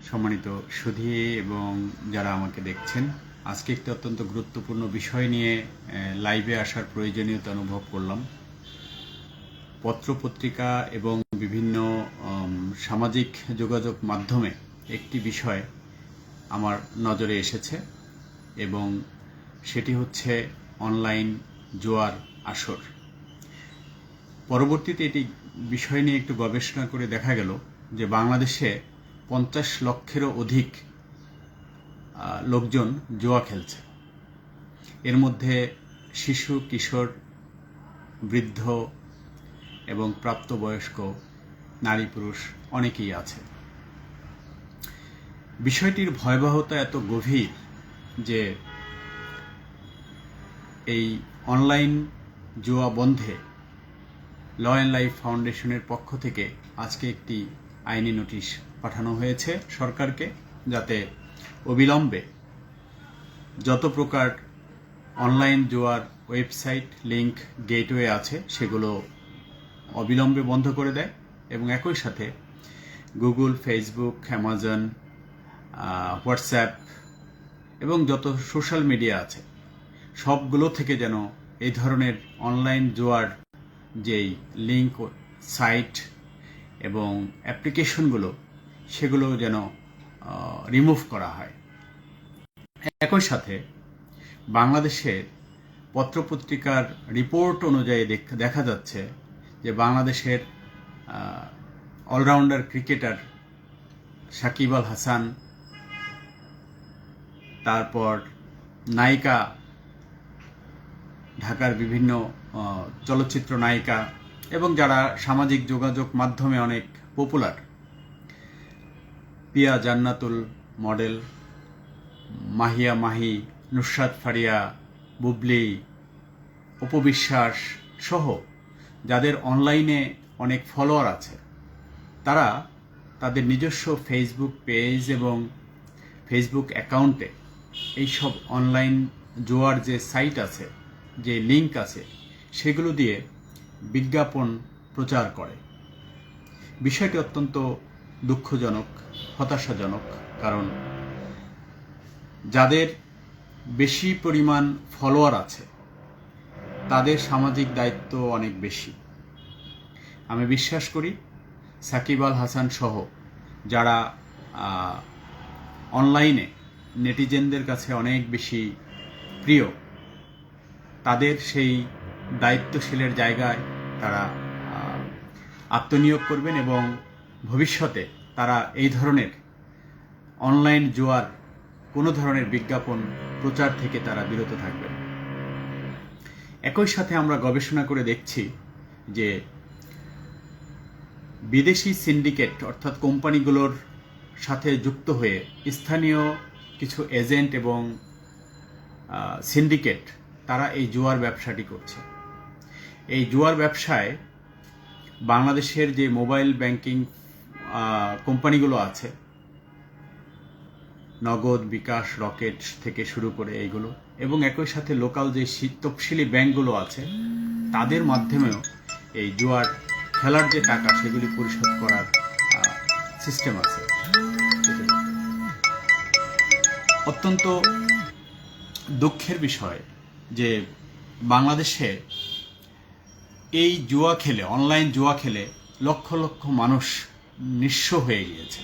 সম্মানিত সুধী এবং যারা আমাকে দেখছেন, আজকে একটি অত্যন্ত গুরুত্বপূর্ণ বিষয় নিয়ে লাইভে আসার প্রয়োজনীয়তা অনুভব করলাম। পত্রপত্রিকা এবং বিভিন্ন সামাজিক যোগাযোগ মাধ্যমে একটি বিষয় আমার নজরে এসেছে এবং সেটি হচ্ছে অনলাইন জুয়ার আসর। পরবর্তীতে এটি বিষয় নিয়ে একটু গবেষণা করে দেখা গেল যে বাংলাদেশে 50 লক্ষেরও অধিক লোকজন জুয়া খেলছে। এর মধ্যে শিশু, কিশোর, বৃদ্ধ এবং প্রাপ্তবয়স্ক নারী পুরুষ অনেকেই আছে। বিষয়টির ভয়াবহতা এত গভীর যে এই অনলাইন জুয়া বন্ধে ল অ্যান্ড লাইফ ফাউন্ডেশনের পক্ষ থেকে আজকে একটি আইনি নোটিশ পাঠানো হয়েছে সরকারকে, যাতে অবিলম্বে যত প্রকার অনলাইন জুয়ার ওয়েবসাইট, লিংক, গেটওয়ে আছে সেগুলো অবিলম্বে বন্ধ করে দেয় এবং একই সাথে গুগল, ফেসবুক, অ্যামাজন, হোয়াটসঅ্যাপ এবং যত সোশ্যাল মিডিয়া আছে সবগুলো থেকে যেন এই ধরনের অনলাইন জুয়ার যেই লিংক, সাইট এবং অ্যাপ্লিকেশনগুলো সেগুলো যেন রিমুভ করা হয়। একই সাথে বাংলাদেশের পত্রপত্রিকার রিপোর্ট অনুযায়ী দেখা যাচ্ছে যে বাংলাদেশের অলরাউন্ডার ক্রিকেটার সাকিব আল হাসান, তারপর নায়িকা, ঢাকার বিভিন্ন চলচ্চিত্র নায়িকা এবং যারা সামাজিক যোগাযোগ মাধ্যমে অনেক পপুলার, পিয়া জান্নাতুল মডেল, মাহিয়া মাহি, নুসরাত ফারিয়া, বুবলি, অপবিশ্বাস সহ যাদের অনলাইনে অনেক ফলোয়ার আছে, তারা তাদের নিজস্ব ফেসবুক পেজ এবং ফেসবুক অ্যাকাউন্টে এইসব অনলাইন জুয়ার যে সাইট আছে, যে লিংক আছে, সেগুলো দিয়ে বিজ্ঞাপন প্রচার করে। বিষয়টি অত্যন্ত দুঃখজনক, হতাশাজনক, কারণ যাদের বেশি পরিমাণ ফলোয়ার আছে তাদের সামাজিক দায়িত্ব অনেক বেশি। আমি বিশ্বাস করি সাকিব আল হাসান সহ যারা অনলাইনে নেটিজেনদের কাছে অনেক বেশি প্রিয়, তাদের সেই দায়িত্বশীলের জায়গায় তারা আত্মনিয়োগ করবেন এবং ভবিষ্যতে তারা এই ধরনের অনলাইন জুয়ার কোনো ধরনের বিজ্ঞাপন প্রচার থেকে তারা বিরত থাকবেন। একই সাথে আমরা গবেষণা করে দেখছি যে বিদেশি সিন্ডিকেট অর্থাৎ কোম্পানিগুলোর সাথে যুক্ত হয়ে স্থানীয় কিছু এজেন্ট এবং সিন্ডিকেট তারা এই জুয়ার ব্যবসাটি করছে। এই জুয়ার ব্যবসায় বাংলাদেশের যে মোবাইল ব্যাংকিং কোম্পানিগুলো আছে, নগদ, বিকাশ, রকেট থেকে শুরু করে এইগুলো, এবং একই সাথে লোকাল যে তফসিলি ব্যাংকগুলো আছে তাদের মাধ্যমেও এই জুয়ার খেলার যে টাকা সেগুলি পরিশোধ করার সিস্টেম আছে। অত্যন্ত দুঃখের বিষয় যে বাংলাদেশে এই জুয়া খেলে, অনলাইন জুয়া খেলে লক্ষ লক্ষ মানুষ নিঃস্ব হয়ে গিয়েছে।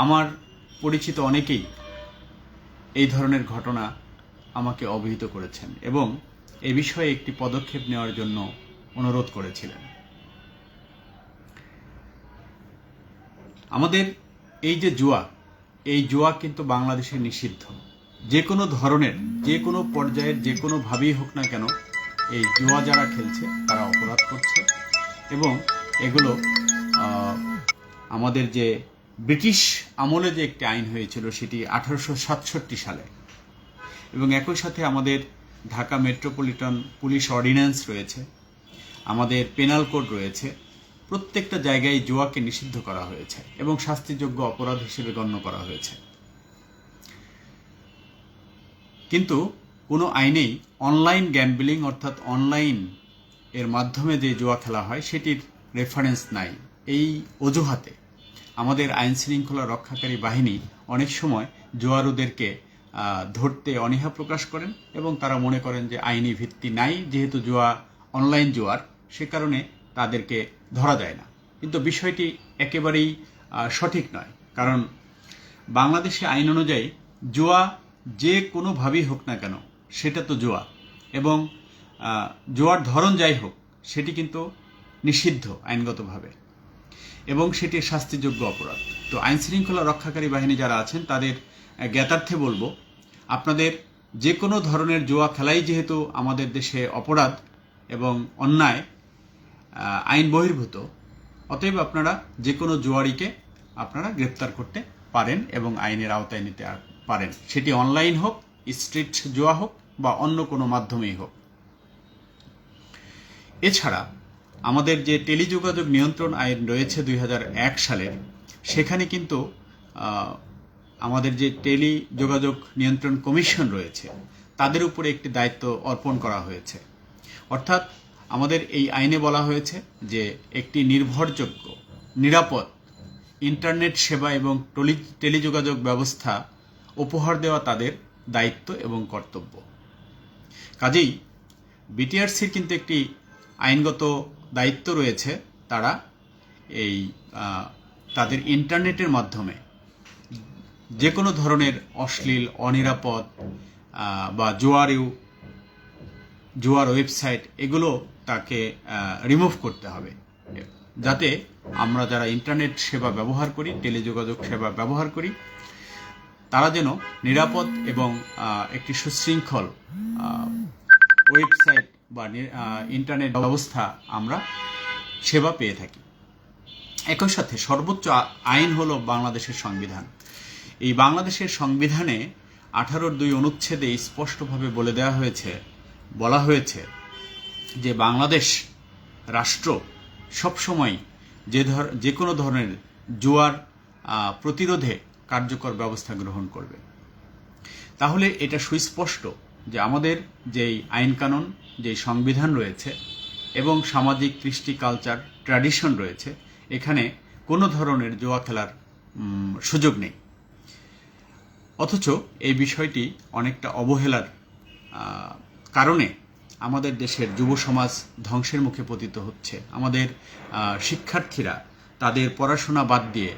আমার পরিচিত অনেকেই এই ধরনের ঘটনা আমাকে অবহিত করেছেন এবং এ বিষয়ে একটি পদক্ষেপ নেওয়ার জন্য অনুরোধ করেছিলেন। আমাদের এই যে জুয়া, এই জুয়া কিন্তু বাংলাদেশে নিষিদ্ধ। যে কোনো ধরনের, যে কোনো পর্যায়ের, যে কোনোভাবেই হোক না কেন, এই জুয়া যারা খেলছে তারা অপরাধ করছে এবং এগুলো আমাদের যে ব্রিটিশ আমলে যে একটি আইন হয়েছিল সেটি 1867 সালে, এবং একই সাথে আমাদের ঢাকা মেট্রোপলিটন পুলিশ অর্ডিন্যান্স রয়েছে, আমাদের পেনাল কোড রয়েছে। প্রত্যেকটা জায়গায় জুয়াকে নিষিদ্ধ করা হয়েছে এবং শাস্তিযোগ্য অপরাধ হিসেবে গণ্য করা হয়েছে। কিন্তু কোনো আইনেই অনলাইন গ্যাম্বলিং অর্থাৎ অনলাইন এর মাধ্যমে যে জুয়া খেলা হয় সেটির রেফারেন্স নাই। এই অজুহাতে আমাদের আইন শৃঙ্খলা রক্ষাকারী বাহিনী অনেক সময় জুয়ারুদেরকে ধরতে অনীহা প্রকাশ করেন এবং তারা মনে করেন যে আইনি ভিত্তি নাই, যেহেতু জুয়া অনলাইন জুয়ার, সে কারণে তাদেরকে ধরা যায় না। কিন্তু বিষয়টি একেবারেই সঠিক নয়, কারণ বাংলাদেশে আইন অনুযায়ী জুয়া যে কোনোভাবেই হোক না কেন সেটা তো জুয়া, এবং জুয়ার ধরন যাই হোক সেটি কিন্তু নিষিদ্ধ আইনগতভাবে এবং সেটি শাস্তিযোগ্য অপরাধ। তো আইন শৃঙ্খলা রক্ষাকারী বাহিনী যারা আছেন তাদের জ্ঞাতার্থে বলবো, আপনাদের যে কোনো ধরনের জুয়া খেলাই যেহেতু আমাদের দেশে অপরাধ এবং অন্যায়, আইন বহির্ভূত, অতএব আপনারা যে কোনো জুয়ারিকে আপনারা গ্রেপ্তার করতে পারেন এবং আইনের আওতায় নিতে পারেন, সেটি অনলাইন হোক, স্ট্রিট জুয়া হোক বা অন্য কোনো মাধ্যমেই হোক। এছাড়া আমাদের যে টেলিযোগাযোগ নিয়ন্ত্রণ আইন রয়েছে 2001 সালের, সেখানে কিন্তু আমাদের যে টেলিযোগাযোগ নিয়ন্ত্রণ কমিশন রয়েছে তাদের উপরে একটি দায়িত্ব অর্পণ করা হয়েছে। অর্থাৎ আমাদের এই আইনে বলা হয়েছে যে একটি নির্ভরযোগ্য, নিরাপদ ইন্টারনেট সেবা এবং টেলিযোগাযোগ ব্যবস্থা উপহার দেওয়া তাদের দায়িত্ব এবং কর্তব্য। কাজেই বিটিআরসির কিন্তু একটি আইনগত দায়িত্ব রয়েছে, তারা এই তাদের ইন্টারনেটের মাধ্যমে যে কোনো ধরনের অশ্লীল, অনিরাপদ বা জুয়ার ওয়েবসাইট এগুলো তাকে রিমুভ করতে হবে, যাতে আমরা যারা ইন্টারনেট সেবা ব্যবহার করি, টেলিযোগাযোগ সেবা ব্যবহার করি, তারা যেন নিরাপদ এবং একটি সুশৃঙ্খল ওয়েবসাইট বা ইন্টারনেট ব্যবস্থা আমরা সেবা পেয়ে থাকি। একই সাথে সর্বোচ্চ আইন হলো বাংলাদেশের সংবিধান। এই বাংলাদেশের সংবিধানে 18(2) অনুচ্ছেদে স্পষ্টভাবে বলা হয়েছে যে বাংলাদেশ রাষ্ট্র সবসময় যে কোনো ধরনের জুয়ার প্রতিরোধে কার্যকর ব্যবস্থা গ্রহণ করবে। তাহলে এটা সুস্পষ্ট যে আমাদের যেই আইন কানুন, যেই সংবিধান রয়েছে এবং সামাজিক কৃষ্টি, কালচার, ট্র্যাডিশন রয়েছে, এখানে কোনো ধরনের জুয়া খেলার সুযোগ নেই। অথচ এই বিষয়টি অনেকটা অবহেলার কারণে আমাদের দেশের যুব সমাজ ধ্বংসের মুখে পতিত হচ্ছে। আমাদের শিক্ষার্থীরা তাদের পড়াশোনা বাদ দিয়ে,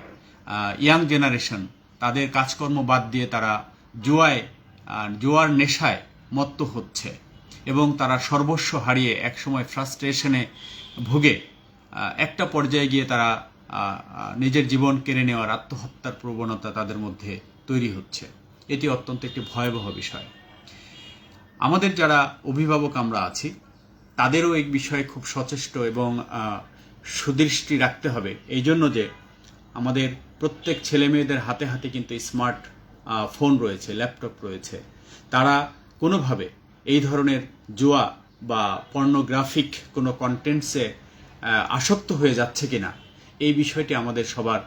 ইয়াং জেনারেশন তাদের কাজকর্ম বাদ দিয়ে তারা জুয়ার নেশায় মত্ত হচ্ছে এবং তারা সর্বস্ব হারিয়ে একসময় ফ্রাস্ট্রেশনে ভুগে একটা পর্যায়ে গিয়ে তারা নিজের জীবন কেড়ে নেওয়ার, আত্মহত্যার প্রবণতা তাদের মধ্যে তৈরি হচ্ছে। এটি অত্যন্ত একটি ভয়াবহ বিষয়। আমাদের যারা অভিভাবক আমরা আছি তাদেরও এই বিষয়ে খুব সচেষ্ট এবং সুদৃষ্টি রাখতে হবে, এই জন্য যে আমাদের প্রত্যেক ছেলে মেয়েদের হাতে হাতে কিন্তু স্মার্ট ফোন রয়েছে, ল্যাপটপ রয়েছে। তারা কোনোভাবে এই ধরনের জুয়া বা পর্নোগ্রাফিক কোনো কন্টেন্টসে আসক্ত হয়ে যাচ্ছে কিনা, এই বিষয়টি আমাদের সবার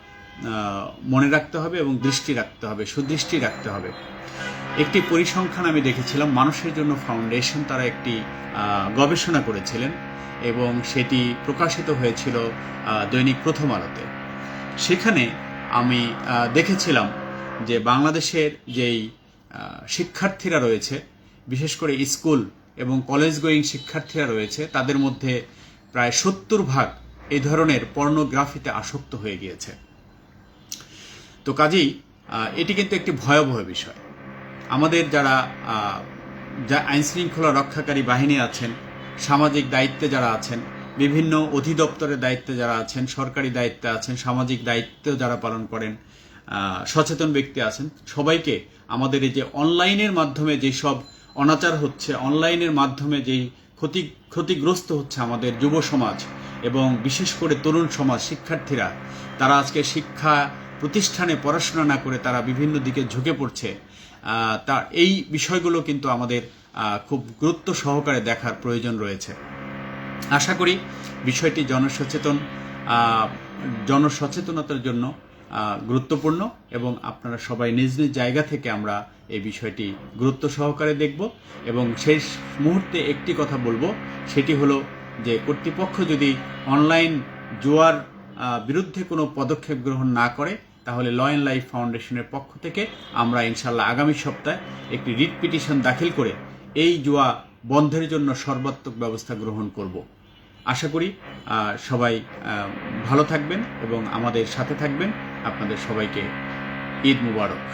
মনে রাখতে হবে এবং সুদৃষ্টি রাখতে হবে। একটি পরিসংখ্যান আমি দেখেছিলাম, মানুষের জন্য ফাউন্ডেশন তারা একটি গবেষণা করেছিলেন এবং সেটি প্রকাশিত হয়েছিল দৈনিক প্রথম আলোতে। সেখানে আমি দেখেছিলাম যে বাংলাদেশের যেই শিক্ষার্থীরা রয়েছে, বিশেষ করে স্কুল এবং কলেজ গোয়িং শিক্ষার্থীরা রয়েছে, তাদের মধ্যে প্রায় 70% এই ধরনের পর্নোগ্রাফিতে আসক্ত হয়ে গিয়েছে। তো কাজেই এটি কিন্তু একটি ভয়াবহ বিষয়। আমাদের যারা আইনশৃঙ্খলা রক্ষাকারী বাহিনী আছেন, সামাজিক দায়িত্বে যারা আছেন, বিভিন্ন অধিদপ্তরের দায়িত্বে যারা আছেন, সরকারি দায়িত্বে আছেন, সামাজিক দায়িত্ব যারা পালন করেন, সচেতন ব্যক্তি আছেন, সবাইকে আমাদের এই যে অনলাইনের মাধ্যমে যেসব অনাচার হচ্ছে, অনলাইনের মাধ্যমে যেই ক্ষতিগ্রস্ত হচ্ছে আমাদের যুব সমাজ এবং বিশেষ করে তরুণ সমাজ, শিক্ষার্থীরা, তারা আজকে শিক্ষা প্রতিষ্ঠানে পড়াশোনা না করে তারা বিভিন্ন দিকে ঝুঁকে পড়ছে। এই বিষয়গুলো কিন্তু আমাদের খুব গুরুত্ব সহকারে দেখার প্রয়োজন রয়েছে। আশা করি বিষয়টি জনসচেতনতার জন্য গুরুত্বপূর্ণ এবং আপনারা সবাই নিজ নিজ জায়গা থেকে আমরা এই বিষয়টি গুরুত্ব সহকারে দেখব। এবং শেষ মুহূর্তে একটি কথা বলবো, সেটি হলো যে কর্তৃপক্ষ যদি অনলাইন জুয়ার বিরুদ্ধে কোনো পদক্ষেপ গ্রহণ না করে, তাহলে ল অ্যান্ড লাইফ ফাউন্ডেশনের পক্ষ থেকে আমরা ইনশাল্লাহ আগামী সপ্তাহে একটি রিট পিটিশন দাখিল করে এই জুয়া বন্ধের জন্য সর্বাত্মক ব্যবস্থা গ্রহণ করব। আশা করি সবাই ভালো থাকবেন এবং আমাদের সাথে থাকবেন। আপনাদের সবাইকে ঈদ মুবারক।